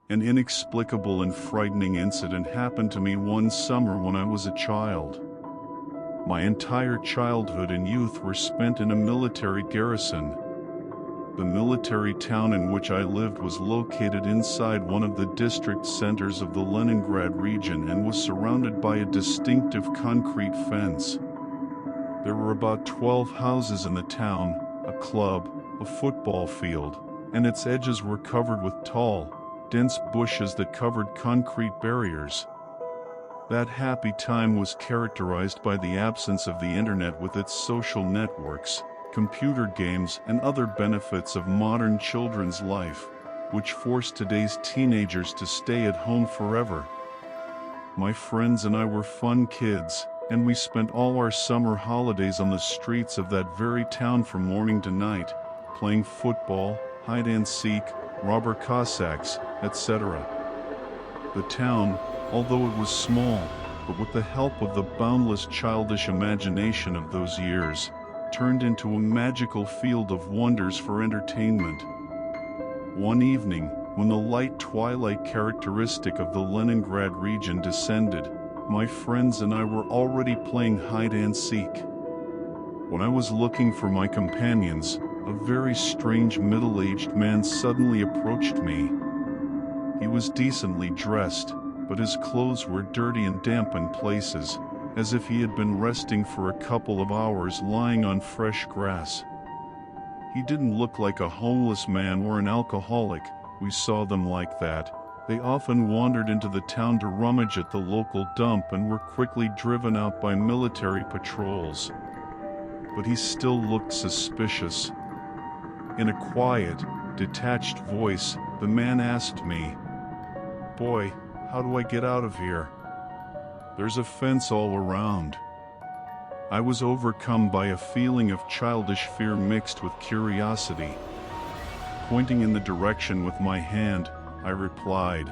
An inexplicable and frightening incident happened to me one summer when I was a child. My entire childhood and youth were spent in a military garrison. The military town in which I lived was located inside one of the district centers of the Leningrad region and was surrounded by a distinctive concrete fence. There were about 12 houses in the town, a club, a football field, and its edges were covered with tall, dense bushes that covered concrete barriers. That happy time was characterized by the absence of the internet with its social networks, computer games, and other benefits of modern children's life, which forced today's teenagers to stay at home forever. My friends and I were fun kids, and we spent all our summer holidays on the streets of that very town from morning to night, playing football, hide-and-seek, robber Cossacks, etc. The town, although it was small, but with the help of the boundless childish imagination of those years, turned into a magical field of wonders for entertainment. One evening, when the light twilight characteristic of the Leningrad region descended, my friends and I were already playing hide-and-seek. When I was looking for my companions, a very strange middle-aged man suddenly approached me. He was decently dressed, but his clothes were dirty and damp in places, as if he had been resting for a couple of hours lying on fresh grass. He didn't look like a homeless man or an alcoholic. We saw them like that. They often wandered into the town to rummage at the local dump and were quickly driven out by military patrols. But he still looked suspicious. In a quiet, detached voice, the man asked me, "Boy, how do I get out of here? There's a fence all around." I was overcome by a feeling of childish fear mixed with curiosity. Pointing in the direction with my hand, I replied,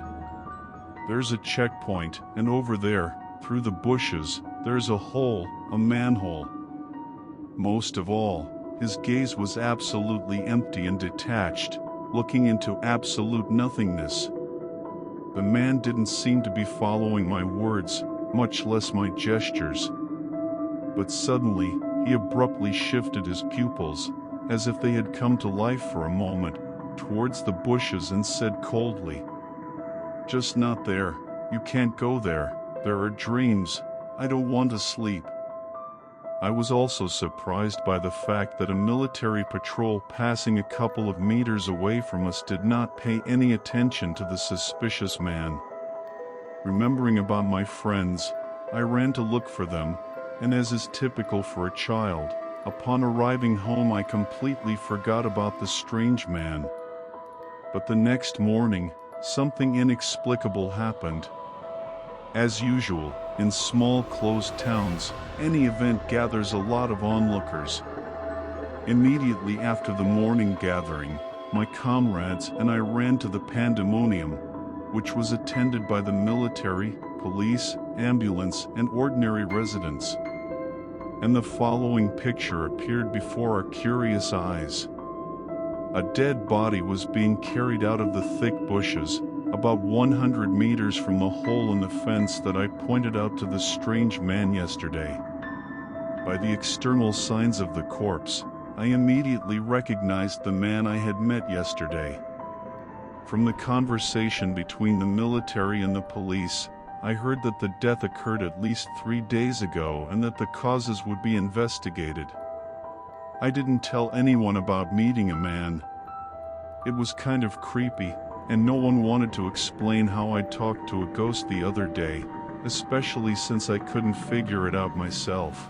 "There's a checkpoint, and over there, through the bushes, there's a hole, a manhole." Most of all, his gaze was absolutely empty and detached, looking into absolute nothingness. The man didn't seem to be following my words, much less my gestures. But suddenly, he abruptly shifted his pupils, as if they had come to life for a moment, towards the bushes and said coldly, "Just not there. You can't go there. There are dreams. I don't want to sleep." I was also surprised by the fact that a military patrol passing a couple of meters away from us did not pay any attention to the suspicious man. Remembering about my friends, I ran to look for them, and as is typical for a child, upon arriving home I completely forgot about the strange man. But the next morning, something inexplicable happened. As usual, in small closed towns, any event gathers a lot of onlookers. Immediately after the morning gathering, my comrades and I ran to the pandemonium, which was attended by the military, police, ambulance, and ordinary residents. And the following picture appeared before our curious eyes. A dead body was being carried out of the thick bushes, about 100 meters from the hole in the fence that I pointed out to the strange man yesterday. By the external signs of the corpse, I immediately recognized the man I had met yesterday. From the conversation between the military and the police, I heard that the death occurred at least 3 days ago and that the causes would be investigated. I didn't tell anyone about meeting a man. It was kind of creepy, and no one wanted to explain how I talked to a ghost the other day, especially since I couldn't figure it out myself.